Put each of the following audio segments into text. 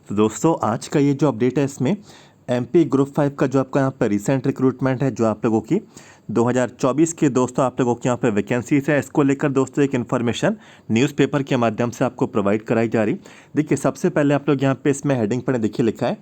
तो दोस्तों आज का ये जो अपडेट है इसमें एमपी ग्रुप 5 का जो आपका यहाँ पे रिसेंट रिक्रूटमेंट है जो आप लोगों की 2024 के दोस्तों आप लोगों के यहाँ पे वैकेंसीज है, इसको लेकर दोस्तों एक इन्फॉर्मेशन न्यूज़पेपर के माध्यम से आपको प्रोवाइड कराई जा रही। देखिए सबसे पहले आप लोग यहाँ पे इसमें हेडिंग पर देखिए लिखा है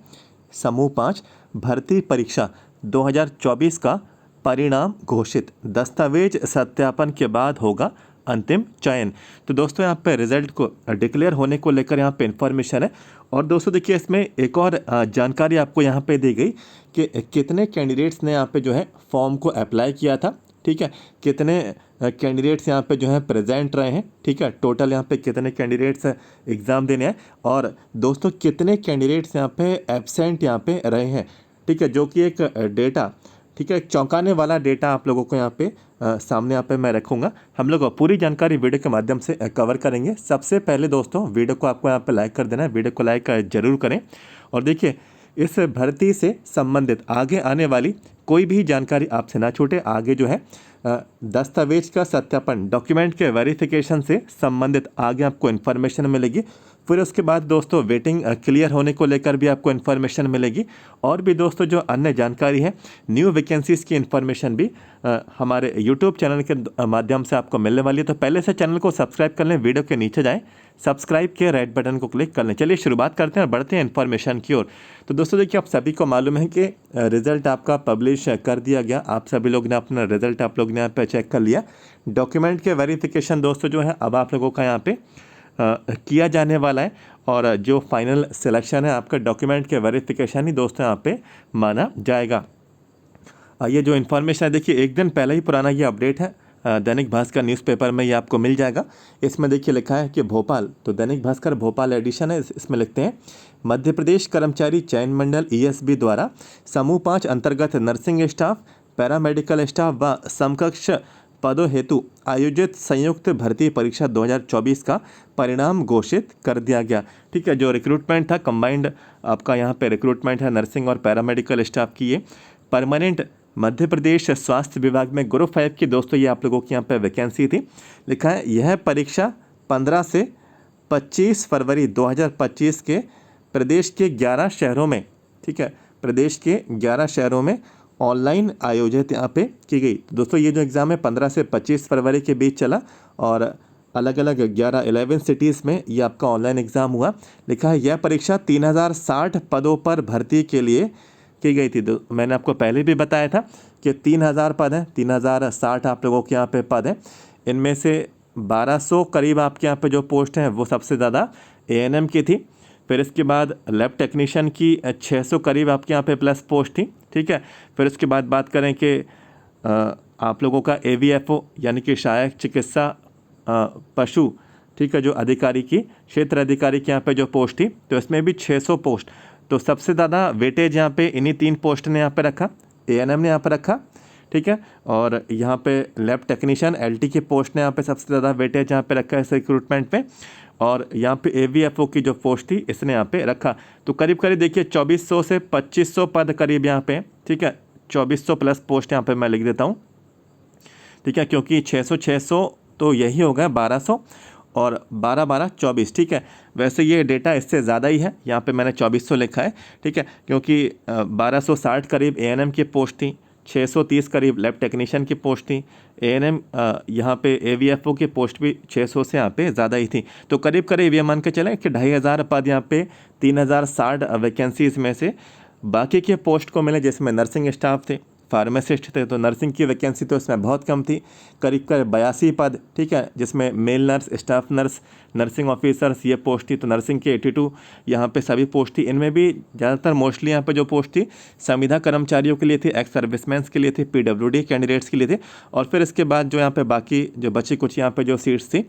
समूह 5 भर्ती परीक्षा 2024 का परिणाम घोषित, दस्तावेज सत्यापन के बाद होगा अंतिम चयन। तो दोस्तों यहाँ पे रिजल्ट को डिक्लेयर होने को लेकर यहाँ पे इन्फॉर्मेशन है। और दोस्तों देखिए इसमें एक और जानकारी आपको यहाँ पे दी गई कि कितने कैंडिडेट्स ने यहाँ पे जो है फॉर्म को अप्लाई किया था, ठीक है, कितने कैंडिडेट्स यहाँ पे जो है प्रेजेंट रहे हैं, ठीक है, टोटल यहाँ पे कितने कैंडिडेट्स एग्ज़ाम देने हैं और दोस्तों कितने कैंडिडेट्स यहाँ पे एब्सेंट यहाँ पे रहे हैं, ठीक है, जो कि एक डेटा, ठीक है, एक चौंकाने वाला डेटा आप लोगों को यहाँ पे सामने यहाँ पे मैं रखूँगा। हम लोग पूरी जानकारी वीडियो के माध्यम से कवर करेंगे। सबसे पहले दोस्तों वीडियो को आपको यहाँ पे लाइक कर देना है, वीडियो को लाइक जरूर करें। और देखिए इस भर्ती से संबंधित आगे आने वाली कोई भी जानकारी आपसे ना छूटे। आगे जो है दस्तावेज का सत्यापन, डॉक्यूमेंट के वेरिफिकेशन से संबंधित आगे आपको इन्फॉर्मेशन मिलेगी। फिर उसके बाद दोस्तों वेटिंग क्लियर होने को लेकर भी आपको इन्फॉर्मेशन मिलेगी। और भी दोस्तों जो अन्य जानकारी है, न्यू वैकेंसीज़ की इन्फॉर्मेशन भी हमारे यूट्यूब चैनल के माध्यम से आपको मिलने वाली है। तो पहले से चैनल को सब्सक्राइब कर लें, वीडियो के नीचे जाएं, सब्सक्राइब के राइट बटन को क्लिक कर लें। चलिए शुरुआत करते हैं और बढ़ते हैं इन्फॉर्मेशन की ओर। तो दोस्तों देखिए आप सभी को मालूम है कि रिज़ल्ट आपका पब्लिश कर दिया गया। आप सभी लोग ने अपना रिज़ल्ट आप लोग ने यहाँ पे चेक कर लिया। डॉक्यूमेंट के वेरिफिकेशन दोस्तों जो है अब आप लोगों का यहाँ पे किया जाने वाला है। और जो फाइनल सिलेक्शन है आपका डॉक्यूमेंट के वेरिफिकेशन ही दोस्तों यहाँ पे माना जाएगा। ये जो इन्फॉर्मेशन है देखिए एक दिन पहले ही पुराना ये अपडेट है, दैनिक भास्कर न्यूज़पेपर में ये आपको मिल जाएगा। इसमें देखिए लिखा है कि भोपाल, तो दैनिक भास्कर भोपाल एडिशन है, इसमें लिखते हैं मध्य प्रदेश कर्मचारी चयन मंडल ईएसबी द्वारा समूह 5 अंतर्गत नर्सिंग स्टाफ, पैरामेडिकल स्टाफ व समकक्ष पदों हेतु आयोजित संयुक्त भर्ती परीक्षा 2024 का परिणाम घोषित कर दिया गया। ठीक है, जो रिक्रूटमेंट था कंबाइंड आपका यहाँ पे रिक्रूटमेंट है नर्सिंग और पैरामेडिकल स्टाफ की, ये परमानेंट मध्य प्रदेश स्वास्थ्य विभाग में ग्रुप 5 की दोस्तों ये आप लोगों की यहाँ पे वैकेंसी थी। लिखा है यह परीक्षा 15 से 25 फरवरी 2025 के प्रदेश के 11 शहरों में, ठीक है, प्रदेश के 11 शहरों में ऑनलाइन आयोजित यहाँ पे की गई। तो दोस्तों ये जो एग्ज़ाम है 15 से 25 फरवरी के बीच चला और अलग अलग 11 सिटीज़ में ये आपका ऑनलाइन एग्ज़ाम हुआ। लिखा है यह परीक्षा 3060 पदों पर भर्ती के लिए की गई थी। तो मैंने आपको पहले भी बताया था कि 3000 पद हैं, 3060 आप लोगों के यहाँ पे पद हैं। इनमें से 1200 करीब आपके यहाँ पे जो पोस्ट हैं वो सबसे ज़्यादा एएनएम की थी। फिर इसके बाद लैब टेक्नीशियन की 600 करीब आपके यहाँ पे प्लस पोस्ट थी, ठीक है। फिर उसके बाद बात करें कि आप लोगों का एवीएफओ यानी कि सहायक चिकित्सा पशु, ठीक है, जो अधिकारी की क्षेत्र अधिकारी के यहाँ पे जो पोस्ट थी, तो इसमें भी 600 पोस्ट। तो सबसे ज़्यादा वेटेज यहाँ पे इन्हीं 3 पोस्ट ने यहाँ पे रखा, एएनएम ने यहाँ पे रखा, ठीक है। और यहाँ पे लैब टेक्नीशियन एलटी की पोस्ट ने यहाँ पे सबसे ज़्यादा वेटेज यहाँ पे रखा है इस रिक्रूटमेंट पे। और यहाँ पे एवीएफओ की जो पोस्ट थी इसने यहाँ पे रखा। तो करीब करीब देखिए 2400 से 2500 पद करीब यहाँ पे, ठीक है, 2400 प्लस पोस्ट यहाँ पे मैं लिख देता हूँ, ठीक है, क्योंकि 600 तो यही होगा 1200 और 12 24, ठीक है। वैसे ये डेटा इससे ज़्यादा ही है, यहाँ पे मैंने 2400 लिखा है, ठीक है, क्योंकि 1260 करीब एएनएम की पोस्ट थी, 630 करीब लैब टेक्नीशियन की पोस्ट थी, एएनएम यहाँ पे एवीएफओ की पोस्ट भी 600 से यहाँ पे ज़्यादा ही थी। तो करीब करीब ये मान के चलें कि 2500 पद यहाँ पे 3060 वैकेंसीज़ में से बाकी के पोस्ट को मिले, जिसमें नर्सिंग स्टाफ थे, फार्मासिस्ट थे, तो नर्सिंग की वैकेंसी तो इसमें बहुत कम थी, करीब 82 पद, ठीक है, जिसमें male nurse, staff nurse, nursing officers ये पोस्ट थी। तो नर्सिंग की 82 यहाँ पे सभी पोस्ट थी। इनमें भी ज़्यादातर मोस्टली यहाँ पे जो पोस्ट थी संविदा कर्मचारियों के लिए थी, एक्स सर्विसमैन के लिए थी, पीडब्ल्यूडी कैंडिडेट्स के लिए थे। और फिर इसके बाद जो यहाँ पे बाकी जो बची कुछ यहाँ पे जो सीट्स थी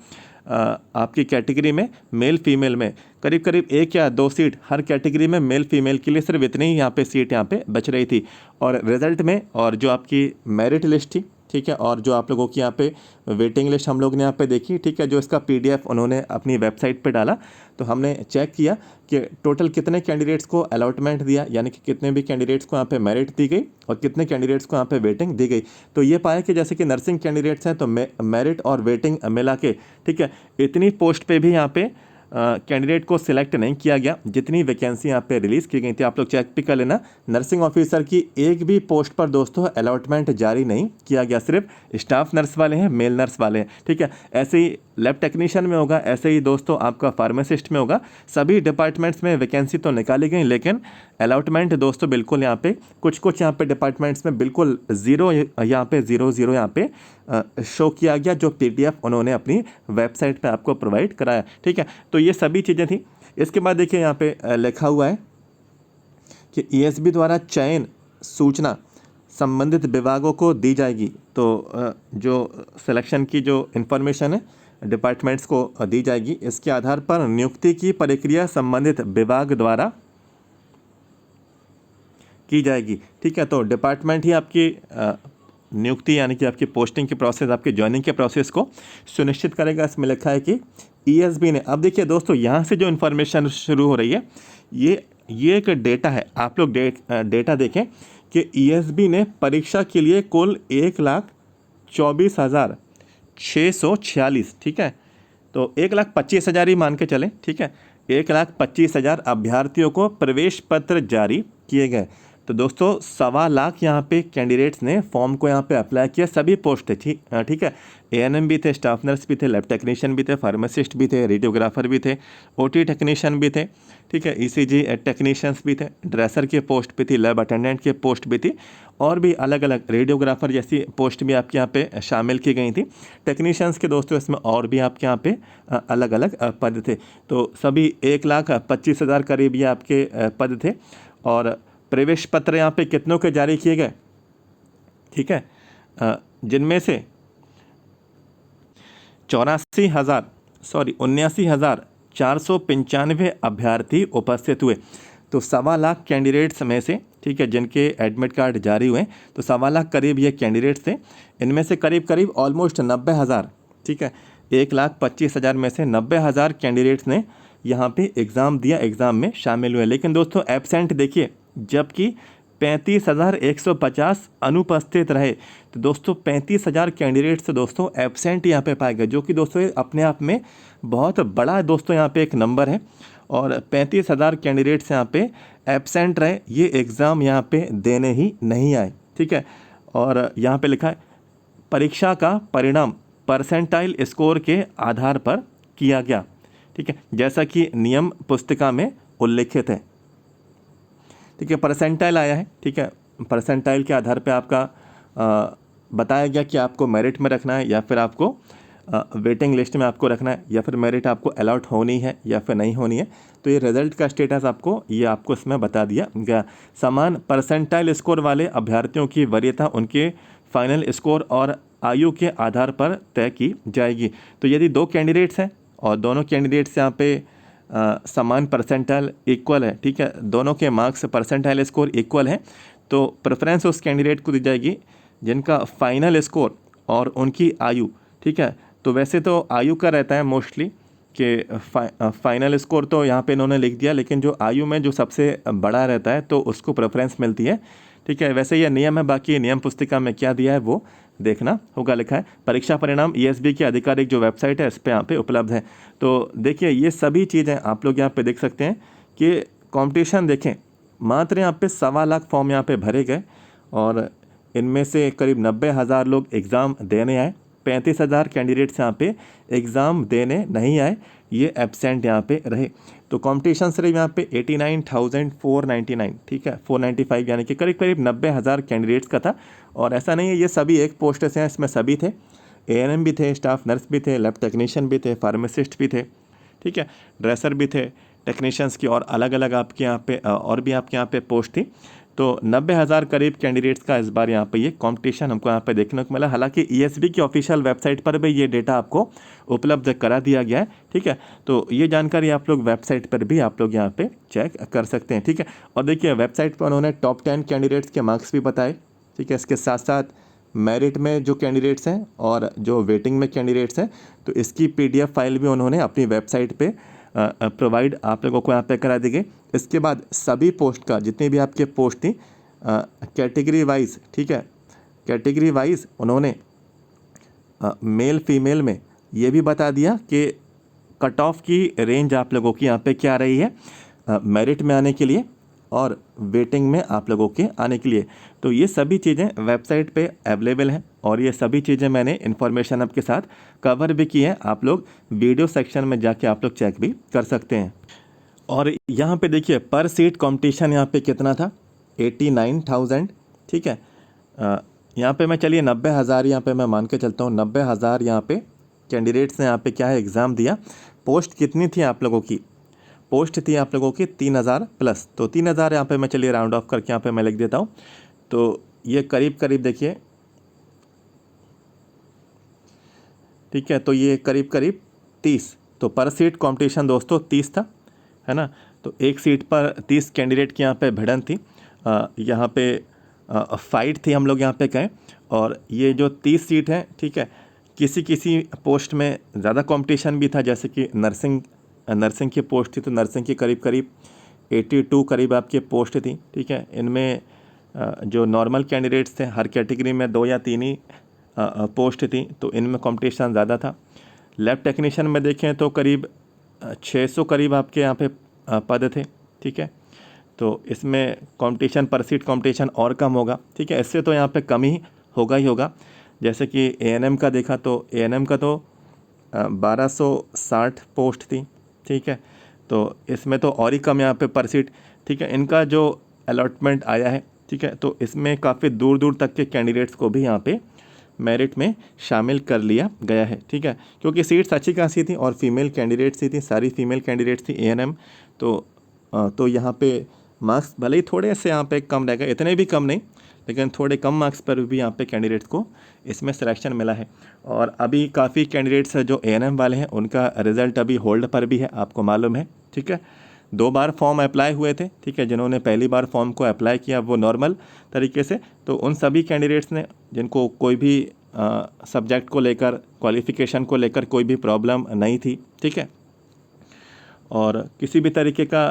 आपकी कैटेगरी में मेल फीमेल में करीब करीब 1 या 2 सीट हर कैटेगरी में मेल फीमेल के लिए सिर्फ इतनी ही यहाँ पे सीट यहाँ पे बच रही थी। और रिज़ल्ट में और जो आपकी मेरिट लिस्ट थी, ठीक है, और जो आप लोगों की यहाँ पे वेटिंग लिस्ट हम लोग ने यहाँ पे देखी, ठीक है, जो इसका पीडीएफ उन्होंने अपनी वेबसाइट पे डाला, तो हमने चेक किया कि टोटल कितने कैंडिडेट्स को अलॉटमेंट दिया, यानी कि कितने भी कैंडिडेट्स को यहाँ पे मेरिट दी गई और कितने कैंडिडेट्स को यहाँ पे वेटिंग दी गई। तो ये पाया कि जैसे कि नर्सिंग कैंडिडेट्स हैं तो मेरिट और वेटिंग मिला के, ठीक है, इतनी पोस्ट पे भी यहाँ पे कैंडिडेट को सिलेक्ट नहीं किया गया। जितनी वैकेंसी यहाँ पे रिलीज़ की गई थी आप लोग चेक भी कर लेना। नर्सिंग ऑफिसर की एक भी पोस्ट पर दोस्तों अलॉटमेंट जारी नहीं किया गया, सिर्फ स्टाफ नर्स वाले हैं, मेल नर्स वाले हैं, ठीक है। ऐसे ही लैब टेक्नीशियन में होगा, ऐसे ही दोस्तों आपका फार्मासिस्ट में होगा। सभी डिपार्टमेंट्स में वैकेंसी तो निकाली गई, लेकिन अलॉटमेंट दोस्तों बिल्कुल यहाँ पे कुछ यहाँ पे डिपार्टमेंट्स में बिल्कुल ज़ीरो, यहाँ पे ज़ीरो यहाँ पे शो किया गया, जो PDF उन्होंने अपनी वेबसाइट पे आपको प्रोवाइड कराया, ठीक है। तो ये सभी चीज़ें थी। इसके बाद देखिए यहाँ पे लिखा हुआ है कि ESB द्वारा चयन सूचना संबंधित विभागों को दी जाएगी। तो जो सिलेक्शन की जो इन्फॉर्मेशन है डिपार्टमेंट्स को दी जाएगी। इसके आधार पर नियुक्ति की प्रक्रिया संबंधित विभाग द्वारा की जाएगी, ठीक है। तो डिपार्टमेंट ही आपकी नियुक्ति यानी कि आपकी पोस्टिंग की प्रोसेस, आपकी ज्वाइनिंग के प्रोसेस को सुनिश्चित करेगा। इसमें लिखा है कि ESB ने, अब देखिए दोस्तों यहाँ से जो इन्फॉर्मेशन शुरू हो रही है ये एक डेटा है। आप लोग डेटा देखें कि ESB ने परीक्षा के लिए कुल 1,24,646, ठीक है। तो 1,25,000 ही मान के चलें, ठीक है। 1,25,000 अभ्यर्थियों को प्रवेश पत्र जारी किए गए। तो दोस्तों 1.25 लाख यहाँ पे कैंडिडेट्स ने फॉर्म को यहाँ पे अप्लाई किया, सभी पोस्ट थे, ठीक है। ANM भी थे, स्टाफ नर्स भी थे, लैब टेक्नीशियन भी थे, फार्मासिस्ट भी थे, रेडियोग्राफर भी थे, OT टेक्नीशियन भी थे, ठीक है। ECG टेक्नीशियंस भी थे, ड्रेसर के पोस्ट भी थी, लैब अटेंडेंट के पोस्ट भी थी, और भी अलग अलग रेडियोग्राफर जैसी पोस्ट भी आपके यहाँ पे शामिल की गई थी। टेक्नीशियंस के दोस्तों इसमें और भी आपके यहाँ पे अलग अलग पद थे। तो सभी 1,25,000 करीब ये आपके पद थे। और प्रवेश पत्र यहाँ पे कितनों के जारी किए गए, ठीक है, जिनमें से 79,495 अभ्यर्थी उपस्थित हुए। तो 1.25 लाख कैंडिडेट्स में से, ठीक है, जिनके एडमिट कार्ड जारी हुए, तो 1.25 लाख करीब ये कैंडिडेट्स थे। इनमें से करीब ऑलमोस्ट 90,000, ठीक है, 1,25,000 में से 90,000 कैंडिडेट्स ने यहाँ पे एग्ज़ाम दिया, एग्ज़ाम में शामिल हुए। लेकिन दोस्तों एब्सेंट देखिए, जबकि 35,150 अनुपस्थित रहे। तो दोस्तों 35,000 कैंडिडेट्स दोस्तों एब्सेंट यहाँ पे पाए गए, जो कि दोस्तों अपने आप में बहुत बड़ा दोस्तों यहाँ पे एक नंबर है। और 35,000 कैंडिडेट्स यहाँ पे एब्सेंट रहे, ये एग्ज़ाम यहाँ पे देने ही नहीं आए, ठीक है। और यहाँ पे लिखा है परीक्षा का परिणाम परसेंटाइल स्कोर के आधार पर किया गया, ठीक है, जैसा कि नियम पुस्तिका में उल्लिखित है, ठीक है। परसेंटाइल आया है, ठीक है। परसेंटाइल के आधार पे आपका बताया गया कि आपको मेरिट में रखना है या फिर आपको वेटिंग लिस्ट में आपको रखना है, या फिर मेरिट आपको अलॉट होनी है या फिर नहीं होनी है। तो ये रिजल्ट का स्टेटस आपको इसमें बता दिया गया। समान परसेंटाइल स्कोर वाले अभ्यर्थियों की वरीयता उनके फाइनल स्कोर और आयु के आधार पर तय की जाएगी। तो यदि 2 कैंडिडेट्स हैं और दोनों कैंडिडेट्स यहाँ पे समान परसेंटाइल इक्वल है, ठीक है, दोनों के मार्क्स परसेंटाइल स्कोर इक्वल है, तो प्रेफरेंस उस कैंडिडेट को दी जाएगी जिनका फाइनल स्कोर और उनकी आयु, ठीक है। तो वैसे तो आयु का रहता है मोस्टली कि फाइनल स्कोर तो यहाँ पे इन्होंने लिख दिया, लेकिन जो आयु में जो सबसे बड़ा रहता है तो उसको प्रेफरेंस मिलती है, ठीक है। वैसे यह नियम है, बाकी नियम पुस्तिका में क्या दिया है वो देखना होगा। लिखा है परीक्षा परिणाम ESB की आधिकारिक जो वेबसाइट है इस पर यहाँ पे उपलब्ध है। तो देखिए ये सभी चीज़ें आप लोग यहाँ पे देख सकते हैं कि कंपटीशन देखें, मात्र यहाँ पे 1.25 लाख फॉर्म यहाँ पे भरे गए और इनमें से करीब 90,000 लोग एग्ज़ाम देने आए, 35,000 कैंडिडेट्स यहाँ पे एग्ज़ाम देने नहीं आए, ये एब्सेंट यहाँ पे रहे। तो कंपटीशन सिर्फ यहाँ पे 89,499, ठीक है, 495 यानी कि करीब 90,000 कैंडिडेट्स का था। और ऐसा नहीं है ये सभी एक पोस्ट से हैं, इसमें सभी थे, ANM भी थे, स्टाफ नर्स भी थे, लैब टेक्नीशियन भी थे, फार्मासिस्ट भी थे, ठीक है, ड्रेसर भी थे, टेक्नीशियंस की और अलग अलग आपके यहाँ पे और भी आपके यहाँ पे पोस्ट थी। तो 90,000 करीब कैंडिडेट्स का इस बार यहाँ पे ये कंपटीशन हमको यहाँ पे देखने को मिला। हालांकि ESB की ऑफिशियल वेबसाइट पर भी ये डेटा आपको उपलब्ध करा दिया गया है, ठीक है। तो ये जानकारी आप लोग वेबसाइट पर भी आप लोग यहाँ पे चेक कर सकते हैं, ठीक है। और देखिए वेबसाइट पर उन्होंने टॉप 10 कैंडिडेट्स के मार्क्स भी बताए, ठीक है। इसके साथ साथ मेरिट में जो कैंडिडेट्स हैं और जो वेटिंग में कैंडिडेट्स हैं, तो इसकी PDF फाइल भी उन्होंने अपनी वेबसाइट पे प्रोवाइड आप लोगों को यहाँ पे करा दी गई। इसके बाद सभी पोस्ट का जितनी भी आपके पोस्ट थी कैटेगरी वाइज, ठीक है, कैटेगरी वाइज उन्होंने मेल फीमेल में ये भी बता दिया कि कट ऑफ की रेंज आप लोगों की यहाँ पे क्या रही है मेरिट में आने के लिए और वेटिंग में आप लोगों के आने के लिए। तो ये सभी चीज़ें वेबसाइट पे अवेलेबल हैं और ये सभी चीज़ें मैंने इन्फॉर्मेशन आपके साथ कवर भी की है। आप लोग वीडियो सेक्शन में जाके आप लोग चेक भी कर सकते हैं। और यहाँ पे देखिए पर सीट कंपटीशन यहाँ पे कितना था 89,000, ठीक है। यहाँ पे मैं चलिए 90,000 यहाँ पे मैं मान के चलता हूँ 90,000 यहाँ पे कैंडिडेट्स ने यहाँ पे क्या है एग्ज़ाम दिया। पोस्ट कितनी थी आप लोगों की, पोस्ट थी आप लोगों की 3,000 प्लस। तो 3,000 यहाँ पे मैं चलिए राउंड ऑफ करके यहाँ पे मैं लिख देता हूँ। तो ये करीब करीब देखिए, ठीक है, तो ये करीब करीब 30। तो पर सीट कंपटीशन दोस्तों 30 था, है ना। तो एक सीट पर 30 कैंडिडेट की यहाँ पे भिड़न थी, यहाँ पे फाइट थी हम लोग यहाँ पे कहें। और ये जो 30 सीट हैं, ठीक है, किसी किसी पोस्ट में ज़्यादा कंपटीशन भी था, जैसे कि नर्सिंग की पोस्ट थी तो नर्सिंग की करीब करीब 82 करीब आपकी पोस्ट थी, ठीक है। इनमें जो नॉर्मल कैंडिडेट्स थे हर कैटेगरी में 2 या 3 ही पोस्ट थी, तो इनमें कंपटीशन ज़्यादा था। लैब टेक्नीशियन में देखें तो करीब 600 करीब आपके यहाँ पे पद थे, ठीक है। तो इसमें कंपटीशन पर सीट कंपटीशन और कम होगा, ठीक है। इससे तो यहाँ पे कम ही होगा। जैसे कि एएनएम का देखा तो एएनएम का तो 1260 पोस्ट थी, ठीक है। तो इसमें तो और ही कम यहाँ पे पर सीट, ठीक है। इनका जो अलॉटमेंट आया है, ठीक है, तो इसमें काफ़ी दूर दूर तक के कैंडिडेट्स को भी यहाँ पे मेरिट में शामिल कर लिया गया है, ठीक है। क्योंकि सीट्स अच्छी खासी थी और फीमेल कैंडिडेट्स ही थी, सारी फीमेल कैंडिडेट्स थी एएनएम। तो यहाँ पे मार्क्स भले ही थोड़े से यहाँ पे कम रहेगा, इतने भी कम नहीं, लेकिन थोड़े कम मार्क्स पर भी यहाँ पे कैंडिडेट्स को इसमें सिलेक्शन मिला है। और अभी काफ़ी कैंडिडेट्स जो एएनएम वाले हैं उनका रिज़ल्ट अभी होल्ड पर भी है, आपको मालूम है, ठीक है। 2 बार फॉर्म अप्लाई हुए थे, ठीक है। जिन्होंने पहली बार फॉर्म को अप्लाई किया वो नॉर्मल तरीके से, तो उन सभी कैंडिडेट्स ने जिनको कोई भी सब्जेक्ट को लेकर क्वालिफ़िकेशन को लेकर कोई भी प्रॉब्लम नहीं थी, ठीक है, और किसी भी तरीके का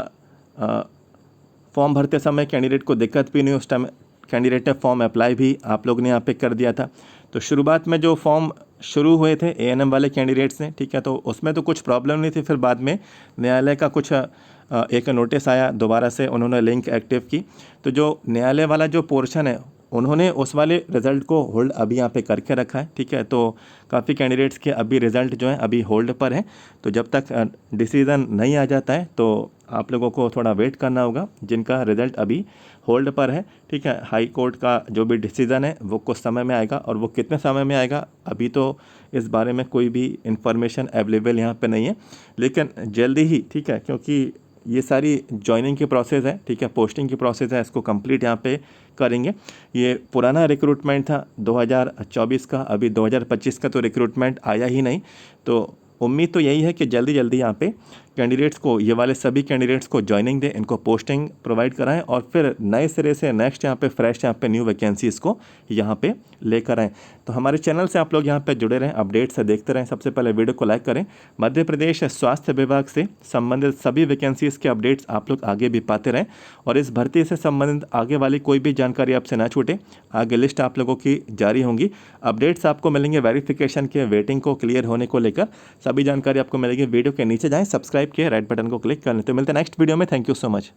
फॉर्म भरते समय कैंडिडेट को दिक्कत भी नहीं, उस टाइम कैंडिडेट ने फॉर्म अप्लाई भी आप लोग ने यहाँ पे कर दिया था। तो शुरुआत में जो फॉर्म शुरू हुए थे एएनएम वाले कैंडिडेट्स ने, ठीक है, तो उसमें तो कुछ प्रॉब्लम नहीं थी। फिर बाद में न्यायालय का कुछ एक नोटिस आया, दोबारा से उन्होंने लिंक एक्टिव की। तो जो न्यायालय वाला जो पोर्शन है उन्होंने उस वाले रिज़ल्ट को होल्ड अभी यहाँ पे करके रखा है, ठीक है। तो काफ़ी कैंडिडेट्स के अभी रिज़ल्ट जो है अभी होल्ड पर है। तो जब तक डिसीज़न नहीं आ जाता है तो आप लोगों को थोड़ा वेट करना होगा, जिनका रिज़ल्ट अभी होल्ड पर है, ठीक है। हाई कोर्ट का जो भी डिसीज़न है वो कुछ समय में आएगा, और वो कितने समय में आएगा अभी तो इस बारे में कोई भी इंफॉर्मेशन अवेलेबल यहाँ पे नहीं है, लेकिन जल्दी ही, ठीक है, क्योंकि ये सारी जॉइनिंग की प्रोसेस है, ठीक है, पोस्टिंग की प्रोसेस है, इसको कंप्लीट यहाँ पे करेंगे। ये पुराना रिक्रूटमेंट था 2024 का, अभी 2025 का तो रिक्रूटमेंट आया ही नहीं। तो उम्मीद तो यही है कि जल्दी जल्दी यहाँ पे कैंडिडेट्स को, ये वाले सभी कैंडिडेट्स को जॉइनिंग दें, इनको पोस्टिंग प्रोवाइड कराएं और फिर नए सिरे से नेक्स्ट यहाँ पे फ्रेश यहाँ पे न्यू वैकेंसीज़ को यहाँ पे लेकर आएँ। तो हमारे चैनल से आप लोग यहाँ पे जुड़े रहें, अपडेट्स देखते रहें। सबसे पहले वीडियो को लाइक करें। मध्य प्रदेश स्वास्थ्य विभाग से संबंधित सभी वैकेंसीज़ के अपडेट्स आप लोग आगे भी पाते रहें, और इस भर्ती से संबंधित आगे वाली कोई भी जानकारी आपसे ना छूटे। आगे लिस्ट आप लोगों की जारी होंगी, अपडेट्स आपको मिलेंगे वेरिफिकेशन के, वेटिंग को क्लियर होने को लेकर सभी जानकारी आपको मिलेगी। वीडियो के नीचे जाएं, सब्सक्राइब किए, राइट बटन को क्लिक कर लें। तो मिलते हैं नेक्स्ट वीडियो में। Thank you so much.